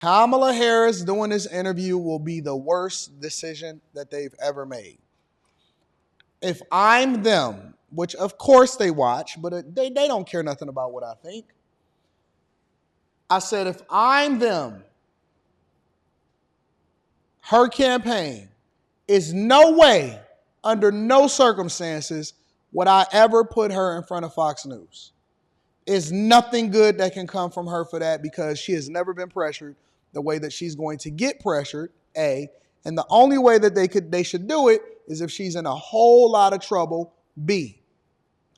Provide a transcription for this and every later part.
Kamala Harris doing this interview will be the worst decision that they've ever made. If I'm them, which of course they watch, but they don't care nothing about what I think. I said, if I'm them, her campaign is no way, under no circumstances, would I ever put her in front of Fox News. There's nothing good that can come from her for that because she has never been pressured the way that she's going to get pressured, A. And the only way that they should do it is if she's in a whole lot of trouble, B.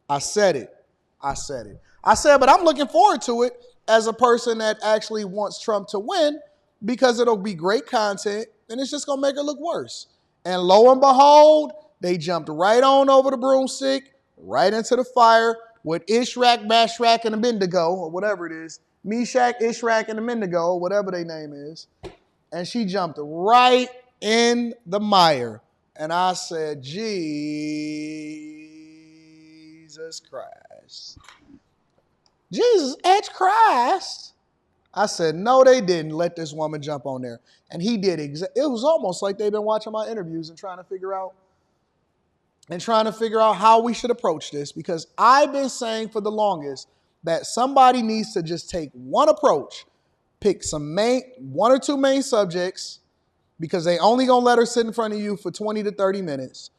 I said it. But I'm looking forward to it as a person that actually wants Trump to win because it'll be great content and it's just going to make her look worse. And lo and behold, they jumped right on over the broomstick, right into the fire with Ishrak, Bashrak, and Abednego, or whatever it is. Meshach, Ishrak, and Abednego, whatever their name is. And she jumped right in the mire. And I said, Jesus Christ. Jesus H. Christ. I said, no, they didn't let this woman jump on there. And he did. It was almost like they've been watching my interviews and trying to figure out how we should approach this, because I've been saying for the longest that somebody needs to just take one approach, pick one or two main subjects, because they only gonna let her sit in front of you for 20 to 30 minutes.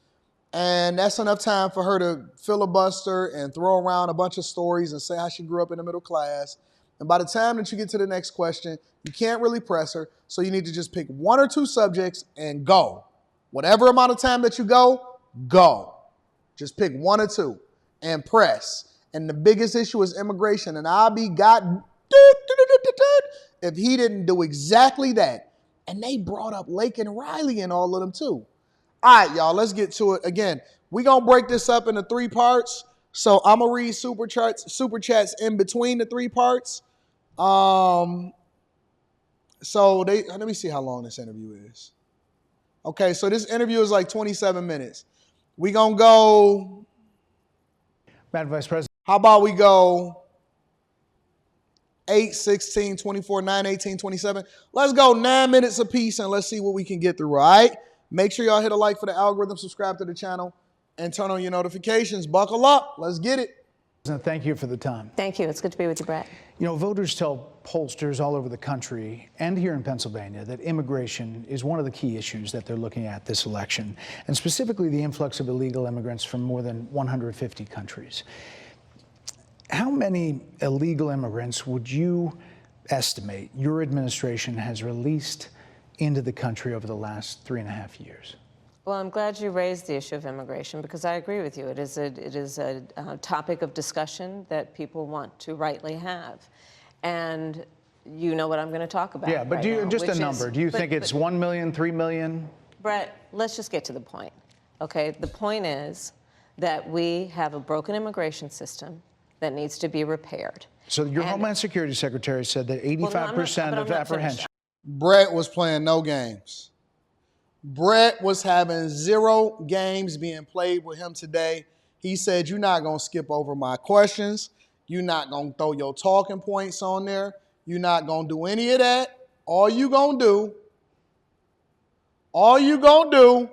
And that's enough time for her to filibuster and throw around a bunch of stories and say how she grew up in the middle class. And by the time that you get to the next question, you can't really press her. So you need to just pick one or two subjects and go. Whatever amount of time that you go. Just pick one or two and press. And the biggest issue is immigration. And I'll be gotten if he didn't do exactly that. And they brought up Lake and Riley and all of them too. All right, y'all, let's get to it. Again, we're going to break this up into 3 parts. So I'm going to read super chats in between the 3 parts. Let me see how long this interview is. Okay, so this interview is like 27 minutes. We going to go. Madam Vice President. How about we go 8, 16, 24, 9, 18, 27. Let's go 9 minutes apiece and let's see what we can get through, all right? Make sure y'all hit a like for the algorithm, subscribe to the channel, and turn on your notifications. Buckle up. Let's get it. Thank you for the time. Thank you. It's good to be with you, Brett. You know, voters tell pollsters all over the country and here in Pennsylvania that immigration is one of the key issues that they're looking at this election, and specifically the influx of illegal immigrants from more than 150 countries. How many illegal immigrants would you estimate your administration has released into the country over the last 3.5 years? Well, I'm glad you raised the issue of immigration because I agree with you. It is a topic of discussion that people want to rightly have. And you know what I'm going to talk about. Yeah, but right do you, now, just a number, do you think it's 1 million, 3 million? Brett, let's just get to the point, okay? The point is that we have a broken immigration system that needs to be repaired. So your Homeland Security Secretary said that 85% of apprehension. Brett was playing no games. Brett was having 0 games being played with him today. He said, you're not going to skip over my questions. You're not going to throw your talking points on there. You're not going to do any of that. All you going to do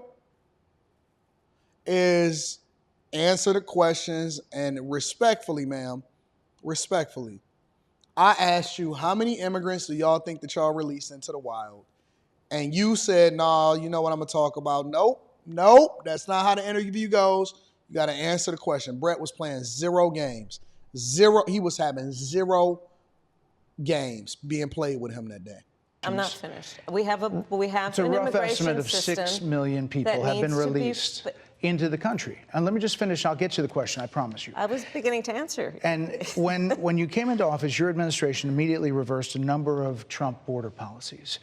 is answer the questions, and respectfully, ma'am, respectfully, I asked you, how many immigrants do y'all think that y'all released into the wild? And you said, nah, you know what I'm going to talk about. Nope, that's not how the interview goes. You got to answer the question. Brett was playing 0 games. He was having 0 games being played with him that day. I'm not finished. We have an it's a rough estimate of system 6 million people have been released into the country. And let me just finish. I'll get to the question, I promise you. I was beginning to answer. And when you came into office, your administration immediately reversed a number of Trump border policies.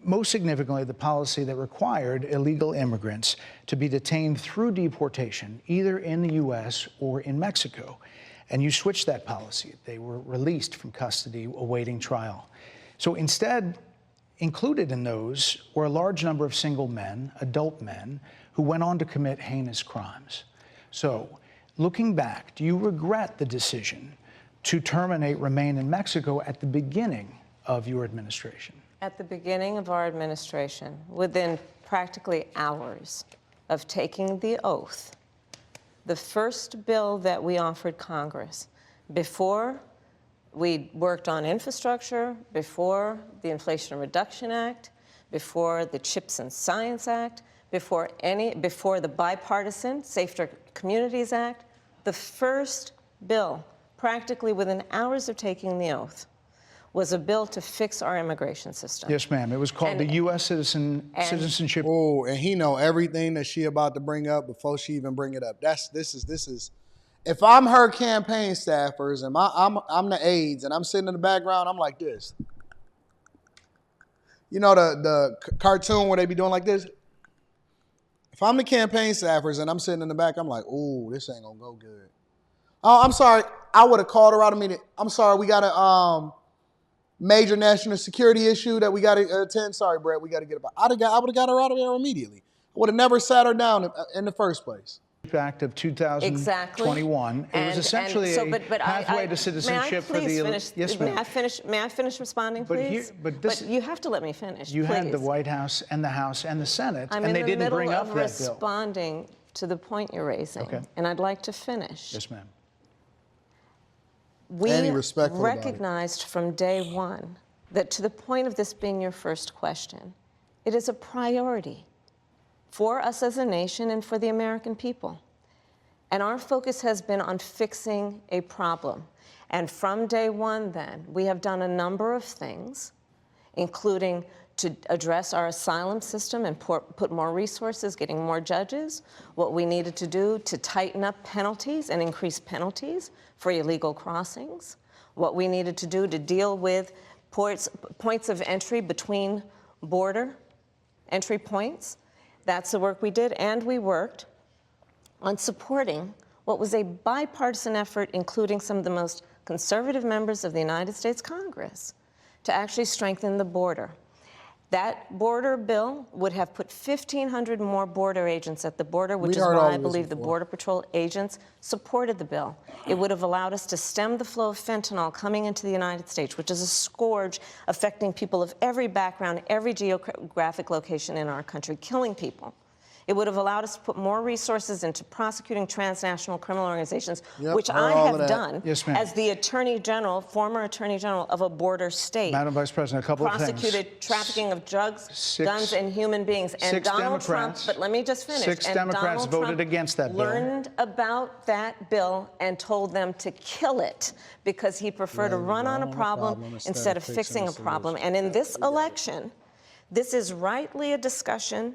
Most significantly, the policy that required illegal immigrants to be detained through deportation, either in the U.S. or in Mexico. And you switched that policy. They were released from custody awaiting trial. So instead, included in those were a large number of single men, adult men, who went on to commit heinous crimes. So, looking back, do you regret the decision to terminate Remain in Mexico at the beginning of your administration? At the beginning of our administration, within practically hours of taking the oath, the first bill that we offered Congress, before we worked on infrastructure, before the Inflation Reduction Act, before the CHIPS and Science Act, before the bipartisan Safer Communities Act, the first bill, practically within hours of taking the oath, was a bill to fix our immigration system. Yes, ma'am. It was called the U.S. Citizenship. Oh, and he know everything that she about to bring up before she even bring it up. This is. If I'm her campaign staffers and I'm the aides and I'm sitting in the background, I'm like this. You know the cartoon where they be doing like this? If I'm the campaign staffers and I'm sitting in the back, I'm like, ooh, this ain't gonna go good. Oh, I'm sorry. I would have called her out a minute. I'm sorry. We got a major national security issue that we got to attend. Sorry, Brett. We got to get about. I would have got her out of there immediately. I would have never sat her down in the first place. Act of 2021. Exactly. It was essentially a pathway to citizenship for the. Yes, ma'am. May I finish responding, please? But you have to let me finish. You please. had the White House and the House and the Senate, and they didn't bring up that bill. I'm in the middle of responding to the point you're raising, and I'd like to finish. Yes, ma'am. We recognized from day one that, to the point of this being your first question, it is a priority for us as a nation and for the American people. And our focus has been on fixing a problem. And from day one, then, we have done a number of things, including to address our asylum system and put more resources, getting more judges, what we needed to do to tighten up penalties and increase penalties for illegal crossings, what we needed to do to deal with points of entry between border entry points. That's the work we did, and we worked on supporting what was a bipartisan effort, including some of the most conservative members of the United States Congress, to actually strengthen the border. That border bill would have put 1,500 more border agents at the border, which is why I believe the Border Patrol agents supported the bill. It would have allowed us to stem the flow of fentanyl coming into the United States, which is a scourge affecting people of every background, every geographic location in our country, killing people. It would have allowed us to put more resources into prosecuting transnational criminal organizations, which I have done as the Attorney General, former Attorney General of a border state. Madam Vice President, a couple of things. Prosecuted trafficking of drugs, guns, and human beings. And Donald Trump, but let me just finish. 6 Democrats voted against that bill. Learned about that bill and told them to kill it because he preferred to run on a problem instead of fixing a problem. And in this election, this is rightly a discussion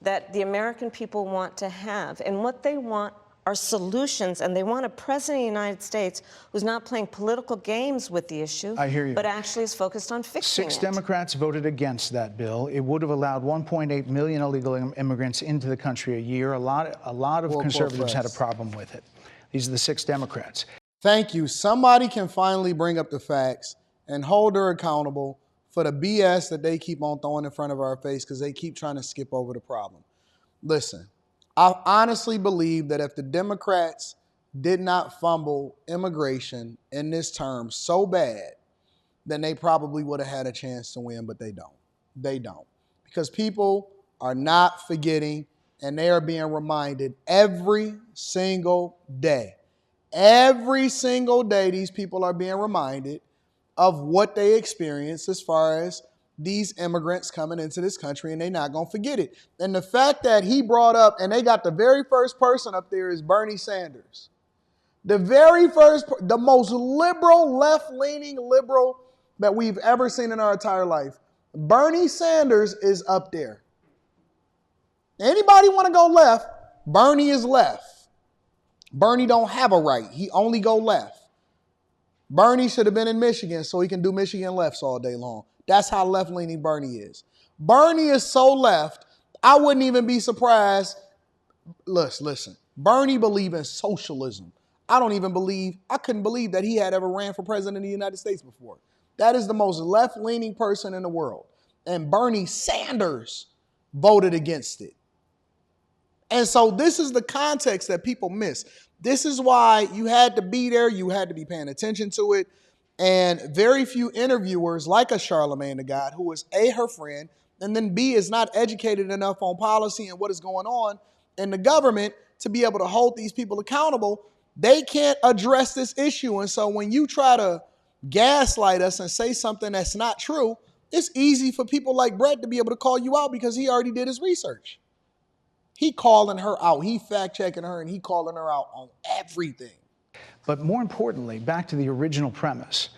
that the American people want to have. And what they want are solutions, and they want a president of the United States who's not playing political games with the issue, I hear you, but actually is focused on fixing it. 6 Democrats voted against that bill. It would have allowed 1.8 million illegal immigrants into the country a year. A lot of conservatives had a problem with it. These are the 6 Democrats. Thank you. Somebody can finally bring up the facts and hold her accountable for the BS that they keep on throwing in front of our face because they keep trying to skip over the problem. Listen, I honestly believe that if the Democrats did not fumble immigration in this term so bad, then they probably would have had a chance to win, but they don't. They don't. Because people are not forgetting, and they are being reminded every single day. Every single day, these people are being reminded of what they experienced as far as these immigrants coming into this country, and they're not going to forget it. And the fact that he brought up, and they got the very first person up there is Bernie Sanders. The very first, the most liberal, left-leaning liberal that we've ever seen in our entire life. Bernie Sanders is up there. Anybody want to go left, Bernie is left. Bernie don't have a right. He only go left. Bernie should have been in Michigan so he can do Michigan lefts all day long. That's how left-leaning Bernie is. Bernie is so left, I wouldn't even be surprised. Listen, Bernie believes in socialism. I couldn't believe that he had ever ran for president of the United States before. That is the most left-leaning person in the world. And Bernie Sanders voted against it. And so this is the context that people miss. This is why you had to be there. You had to be paying attention to it. And very few interviewers like a Charlemagne the God, who is A, her friend, and then B, is not educated enough on policy and what is going on in the government to be able to hold these people accountable. They can't address this issue. And so when you try to gaslight us and say something that's not true, it's easy for people like Brett to be able to call you out because he already did his research. He calling her out. He fact checking her and he calling her out on everything. But more importantly, back to the original premise,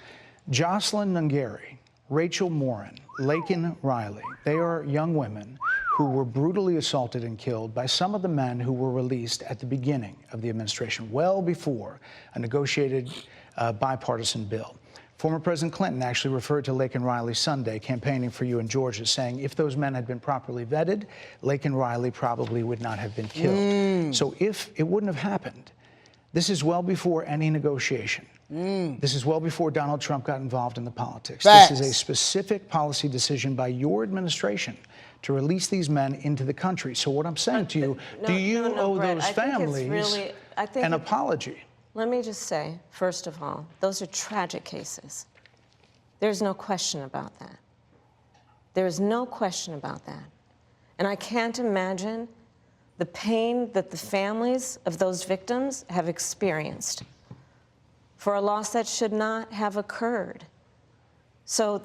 Jocelyn Nungari, Rachel Morin, Laken Riley, they are young women who were brutally assaulted and killed by some of the men who were released at the beginning of the administration, well before a negotiated bipartisan bill. Former President Clinton actually referred to Laken Riley Sunday campaigning for you in Georgia, saying if those men had been properly vetted, Laken Riley probably would not have been killed. So if it wouldn't have happened, this is well before any negotiation. This is well before Donald Trump got involved in the politics. Facts. This is a specific policy decision by your administration to release these men into the country. So what I'm saying to you, do you owe Brett, those families an apology? Let me just say, first of all, those are tragic cases. There's no question about that. There is no question about that. And I can't imagine the pain that the families of those victims have experienced for a loss that should not have occurred. So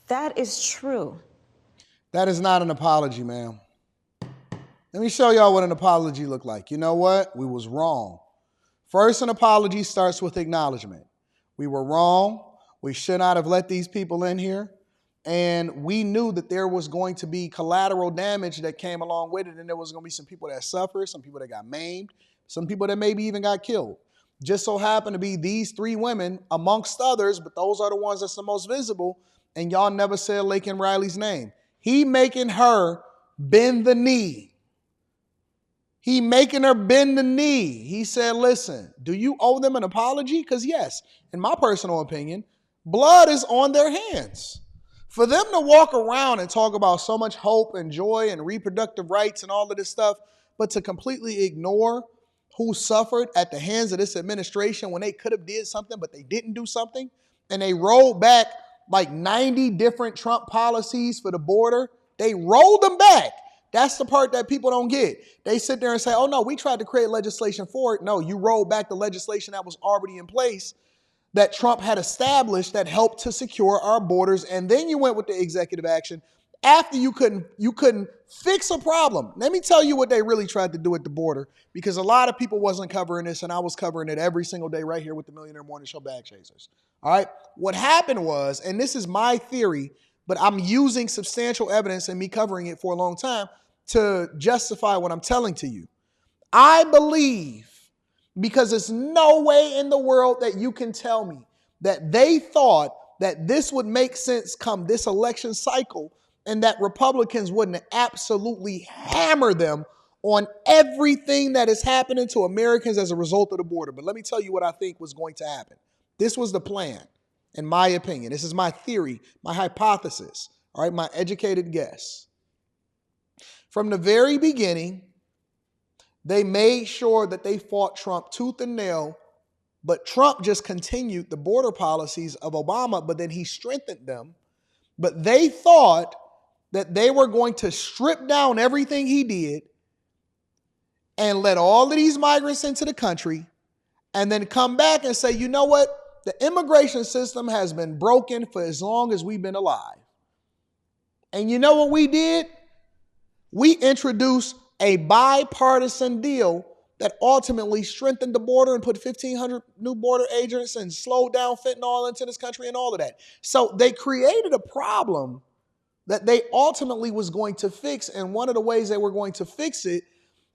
that is true. That is not an apology, ma'am. Let me show y'all what an apology looked like. You know what? We was wrong. First, an apology starts with acknowledgement. We were wrong. We should not have let these people in here. And we knew that there was going to be collateral damage that came along with it. And there was going to be some people that suffered, some people that got maimed, some people that maybe even got killed. Just so happened to be these three women, amongst others, but those are the ones that's the most visible. And y'all never said Laken Riley's name. He making her bend the knee. He making her bend the knee. He said, listen, do you owe them an apology? Because yes, in my personal opinion, blood is on their hands. For them to walk around and talk about so much hope and joy and reproductive rights and all of this stuff, but to completely ignore who suffered at the hands of this administration when they could have did something, but they didn't do something, and they rolled back like 90 different Trump policies for the border. They rolled them back. That's the part that people don't get. They sit there and say, oh no, we tried to create legislation for it. No, you rolled back the legislation that was already in place that Trump had established that helped to secure our borders. And then you went with the executive action after you couldn't fix a problem. Let me tell you what they really tried to do at the border, because a lot of people wasn't covering this, and I was covering it every single day right here with the Millionaire Morning Show Bag Chasers. All right. What happened was, and this is my theory, but I'm using substantial evidence and me covering it for a long time to justify what I'm telling to you. I believe, because there's no way in the world that you can tell me that they thought that this would make sense come this election cycle and that Republicans wouldn't absolutely hammer them on everything that is happening to Americans as a result of the border. But let me tell you what I think was going to happen. This was the plan, in my opinion. This is my theory, my hypothesis, all right, my educated guess. From the very beginning, they made sure that they fought Trump tooth and nail, but Trump just continued the border policies of Obama, but then he strengthened them. But they thought that they were going to strip down everything he did and let all of these migrants into the country and then come back and say, you know what? The immigration system has been broken for as long as we've been alive. And you know what we did? We introduced a bipartisan deal that ultimately strengthened the border and put 1,500 new border agents and slowed down fentanyl into this country and all of that. So they created a problem that they ultimately was going to fix. And one of the ways they were going to fix it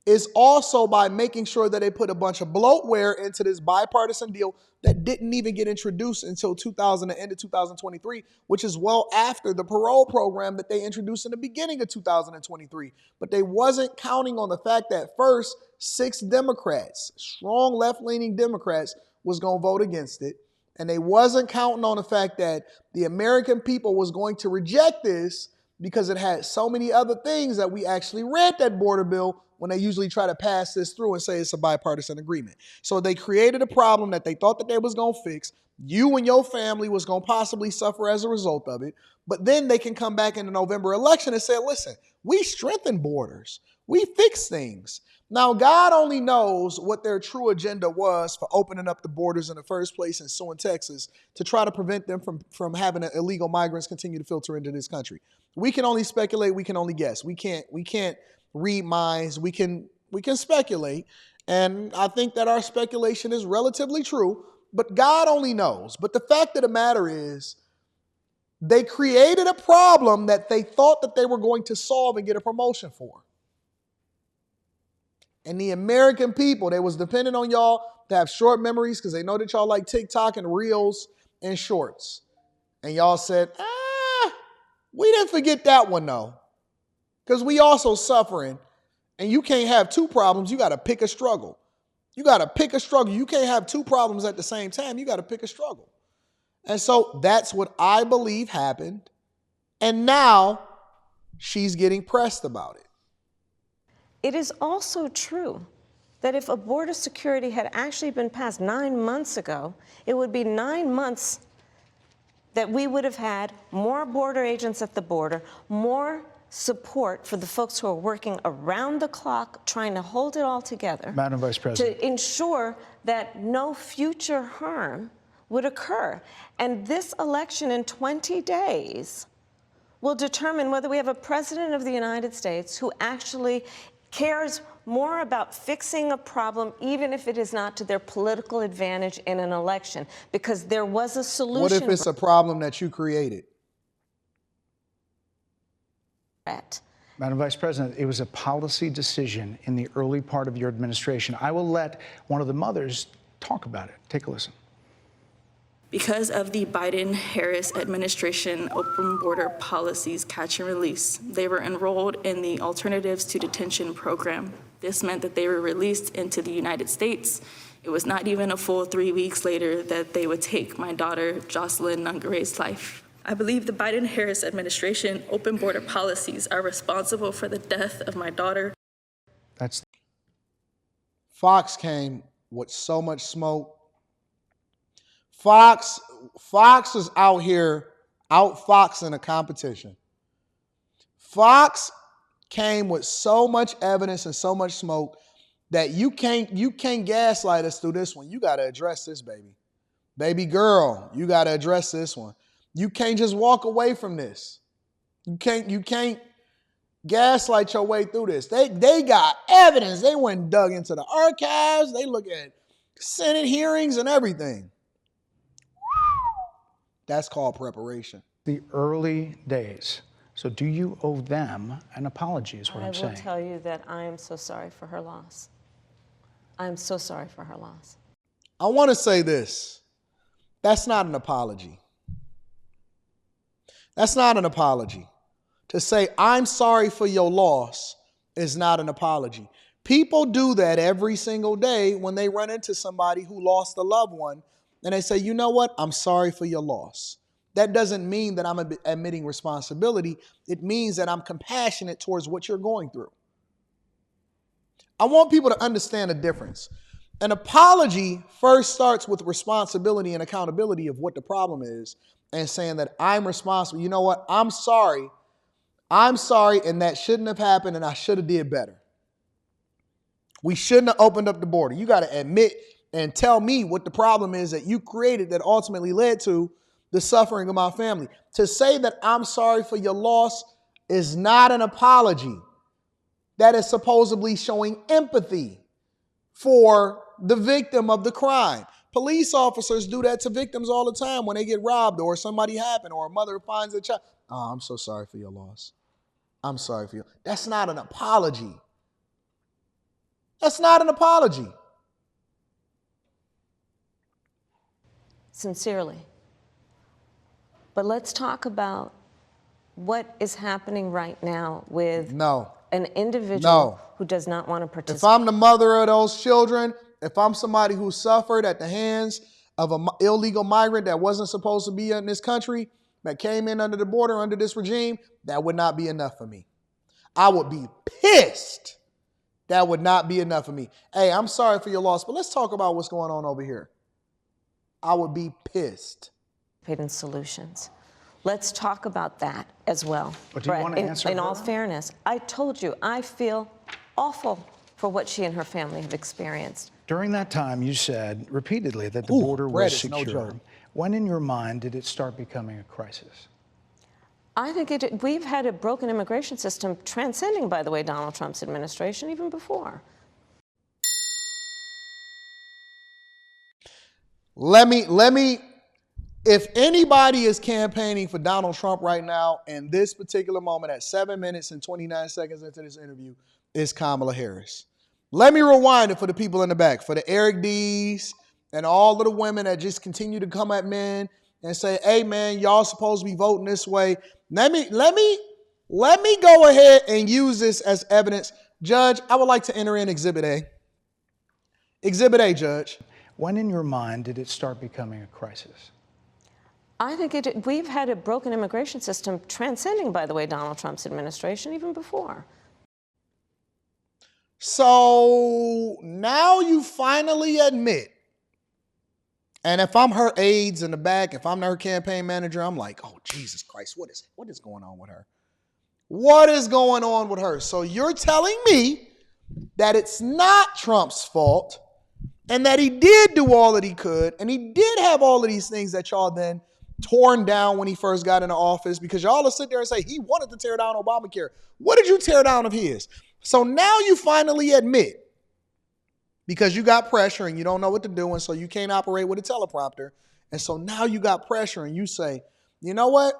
is also by making sure that they put a bunch of bloatware into this bipartisan deal that didn't even get introduced until the end of 2023, which is well after the parole program that they introduced in the beginning of 2023. But they wasn't counting on the fact that first 6 Democrats, strong left-leaning Democrats, was going to vote against it. And they wasn't counting on the fact that the American people was going to reject this because it had so many other things that we actually read that border bill when they usually try to pass this through and say it's a bipartisan agreement. So they created a problem that they thought that they was going to fix. You and your family was going to possibly suffer as a result of it. But then they can come back in the November election and say, listen, we strengthen borders. We fix things. Now, God only knows what their true agenda was for opening up the borders in the first place and suing Texas to try to prevent them from having illegal migrants continue to filter into this country. We can only speculate. We can only guess. We can't read minds. We can speculate. And I think that our speculation is relatively true, but God only knows. But the fact of the matter is, they created a problem that they thought that they were going to solve and get a promotion for. And the American people, they was depending on y'all to have short memories because they know that y'all like TikTok and Reels and Shorts. And y'all said, we didn't forget that one though. Because we also suffering. And you can't have two problems. You got to pick a struggle. You got to pick a struggle. You can't have two problems at the same time. You got to pick a struggle. And so that's what I believe happened. And now she's getting pressed about it. It is also true that if a border security had actually been passed 9 months ago, it would be 9 months that we would have had more border agents at the border, more support for the folks who are working around the clock trying to hold it all together. Madam Vice President. To ensure that no future harm would occur. And this election in 20 days will determine whether we have a president of the United States who actually cares more about fixing a problem, even if it is not to their political advantage in an election, because there was a solution. What if it's a problem that you created? Madam Vice President, it was a policy decision in the early part of your administration. I will let one of the mothers talk about it. Take a listen. Because of the Biden-Harris administration open border policies catch and release, they were enrolled in the Alternatives to Detention program. This meant that they were released into the United States. It was not even a full 3 weeks later that they would take my daughter, Jocelyn Nungare's life. I believe the Biden-Harris administration open border policies are responsible for the death of my daughter. Fox came with so much smoke. Fox is out here outfoxing a competition. Fox came with so much evidence and so much smoke that you can't gaslight us through this one. You got to address this, baby. Baby girl, you got to address this one. You can't just walk away from this. You can't gaslight your way through this. They got evidence. They went and dug into the archives. They look at Senate hearings and everything. That's called preparation. The early days. So do you owe them an apology is what I'm saying. I will tell you that I am so sorry for her loss. I am so sorry for her loss. I want to say this. That's not an apology. That's not an apology. To say, I'm sorry for your loss is not an apology. People do that every single day when they run into somebody who lost a loved one and they say, you know what? I'm sorry for your loss. That doesn't mean that I'm admitting responsibility. It means that I'm compassionate towards what you're going through. I want people to understand the difference. An apology first starts with responsibility and accountability of what the problem is and saying that I'm responsible. You know what? I'm sorry. I'm sorry, and that shouldn't have happened, and I should have did better. We shouldn't have opened up the border. You got to admit and tell me what the problem is that you created that ultimately led to the suffering of my family. To say that I'm sorry for your loss is not an apology. That is supposedly showing empathy for the victim of the crime. Police officers do that to victims all the time when they get robbed or somebody happened or a mother finds a child. Oh, I'm so sorry for your loss. I'm sorry for you. That's not an apology. That's not an apology. Sincerely. But let's talk about what is happening right now with an individual who does not want to participate. If I'm the mother of those children, if I'm somebody who suffered at the hands of an illegal migrant that wasn't supposed to be in this country, that came in under the border under this regime, that would not be enough for me. I would be pissed. That would not be enough for me. Hey, I'm sorry for your loss, but let's talk about what's going on over here. I would be pissed. Solutions. Let's talk about that as well. But do you want to answer in her? all fairness, I told you, I feel awful for what she and her family have experienced. During that time, you said repeatedly that the border was secure. No, when in your mind did it start becoming a crisis? I think we've had a broken immigration system transcending, by the way, Donald Trump's administration even before. Let me, if anybody is campaigning for Donald Trump right now in this particular moment at 7 minutes and 29 seconds into this interview, it's Kamala Harris. Let me rewind it for the people in the back, for the Eric D's and all of the women that just continue to come at men and say, hey man, y'all supposed to be voting this way. Let me go ahead and use this as evidence. Judge, I would like to enter in Exhibit A. Exhibit A, Judge. When in your mind did it start becoming a crisis? I think we've had a broken immigration system transcending, by the way, Donald Trump's administration even before. So now you finally admit, and if I'm her aides in the back, if I'm her campaign manager, I'm like, oh, Jesus Christ, what is going on with her? What is going on with her? So you're telling me that it's not Trump's fault and that he did do all that he could and he did have all of these things that y'all then torn down when he first got into office, because y'all will sit there and say he wanted to tear down Obamacare. What did you tear down of his? So now you finally admit, because you got pressure and you don't know what to do, and so you can't operate with a teleprompter. And so now you got pressure and you say, you know what?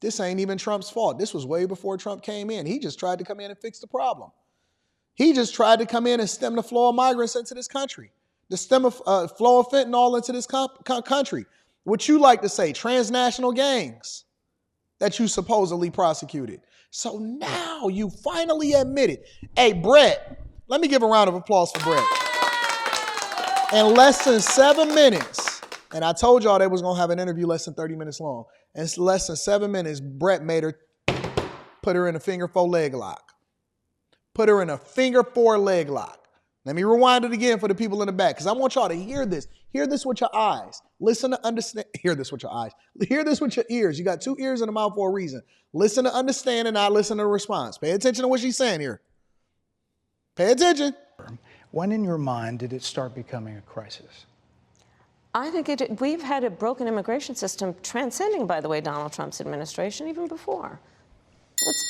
This ain't even Trump's fault. This was way before Trump came in. He just tried to come in and fix the problem. He just tried to come in and stem the flow of migrants into this country, the flow of fentanyl into this country. What you like to say, transnational gangs that you supposedly prosecuted. So now you finally admit it. Hey, Brett, let me give a round of applause for Brett. In less than 7 minutes, and I told y'all they was going to have an interview less than 30 minutes long. In less than 7 minutes, Brett made her, put her in a finger four leg lock. Put her in a finger four leg lock. Let me rewind it again for the people in the back, because I want y'all to hear this. Hear this with your eyes. Listen to understand. Hear this with your eyes. Hear this with your ears. You got 2 ears and a mouth for a reason. Listen to understand and not listen to the response. Pay attention to what she's saying here. Pay attention. When in your mind did it start becoming a crisis? I think we've had a broken immigration system transcending, by the way, Donald Trump's administration even before.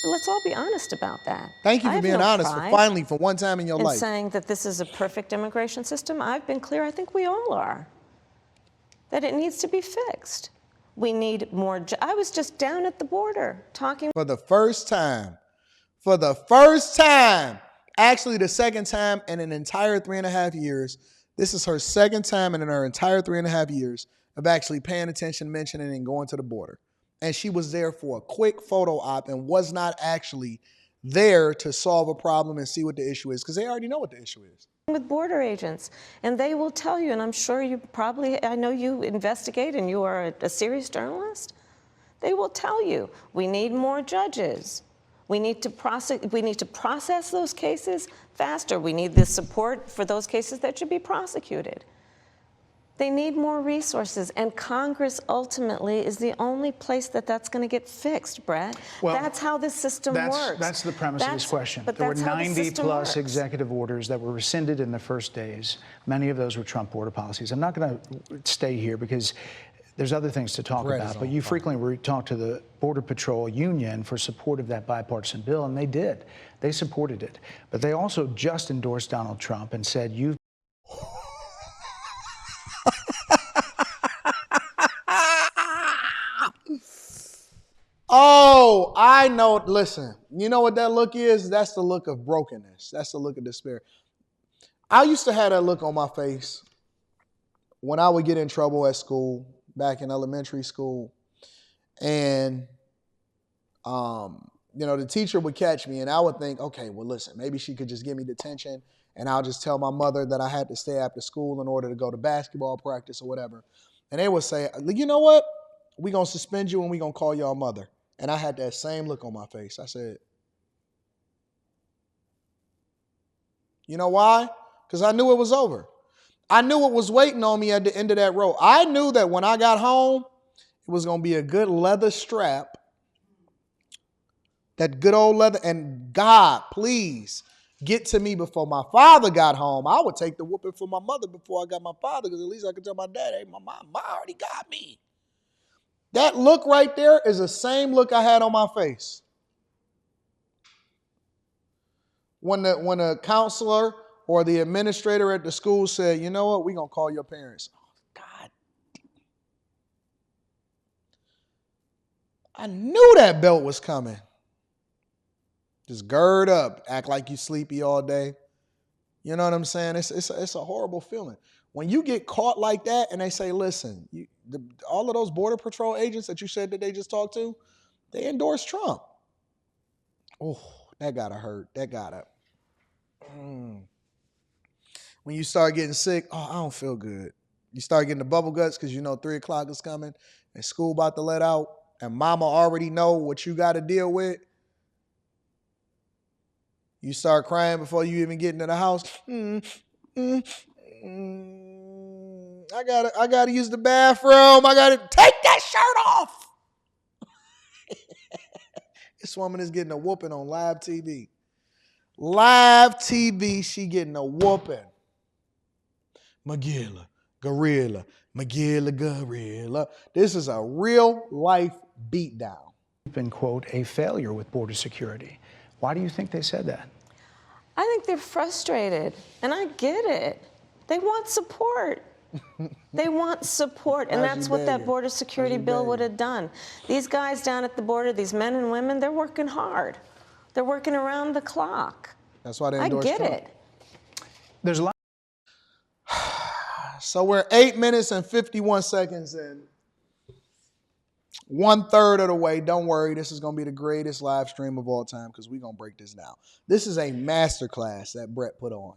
Let's all be honest about that. Thank you for being honest finally for one time in your life. Saying that this is a perfect immigration system, I've been clear, I think we all are, that it needs to be fixed. We need more. I was just down at the border talking. For the first time, actually the second time in an entire 3.5 years, this is her second time in her entire 3.5 years of actually paying attention, mentioning, and going to the border. And she was there for a quick photo op and was not actually there to solve a problem and see what the issue is, because they already know what the issue is. With border agents, and they will tell you, and I'm sure you probably, I know you investigate and you are a serious journalist, they will tell you, we need more judges. We need to process those cases faster. We need the support for those cases that should be prosecuted. They need more resources, and Congress ultimately is the only place that's going to get fixed, Brett. Well, that's how this system works. That's the premise of this question. There were 90-plus executive orders that were rescinded in the first days. Many of those were Trump border policies. I'm not going to stay here because there's other things to talk about, but you frequently talk to the Border Patrol Union for support of that bipartisan bill, and they did. They supported it. But they also just endorsed Donald Trump and said, you've Oh, I know. Listen, you know what that look is? That's the look of brokenness. That's the look of despair. I used to have that look on my face when I would get in trouble at school, back in elementary school. And, the teacher would catch me and I would think, okay, well, listen, maybe she could just give me detention and I'll just tell my mother that I had to stay after school in order to go to basketball practice or whatever. And they would say, you know what? we going to suspend you and we going to call y'all mother. And I had that same look on my face. I said, you know why? Because I knew it was over. I knew what was waiting on me at the end of that road. I knew that when I got home, it was going to be a good leather strap. That good old leather. And God, please get to me before my father got home. I would take the whooping for my mother before I got my father, because at least I could tell my dad, hey, my mom already got me. That look right there is the same look I had on my face. When the counselor or the administrator at the school said, you know what, we're going to call your parents. Oh, God. I knew that belt was coming. Just gird up, act like you sleepy all day. You know what I'm saying? It's a horrible feeling. When you get caught like that and they say, listen, all of those Border Patrol agents that you said that they just talked to, they endorse Trump. Oh, that gotta hurt. That gotta. When you start getting sick, oh, I don't feel good. You start getting the bubble guts because you know 3 o'clock is coming and school about to let out and mama already know what you got to deal with. You start crying before you even get into the house. I gotta use the bathroom. I gotta take that shirt off. This woman is getting a whooping on live TV. Live TV, she getting a whooping. Magilla, gorilla, gorilla. This is a real life beatdown. Been, quote, a failure with border security. Why do you think they said that? I think they're frustrated, and I get it. They want support. They want support, and that's what that border security bill would have done. These guys down at the border, these men and women, they're working hard. They're working around the clock. That's why they endorse Trump. I get it. There's a lot. So we're 8 minutes and 51 seconds in. 1/3 of the way. Don't worry, this is going to be the greatest live stream of all time because we're going to break this down. This is a masterclass that Brett put on.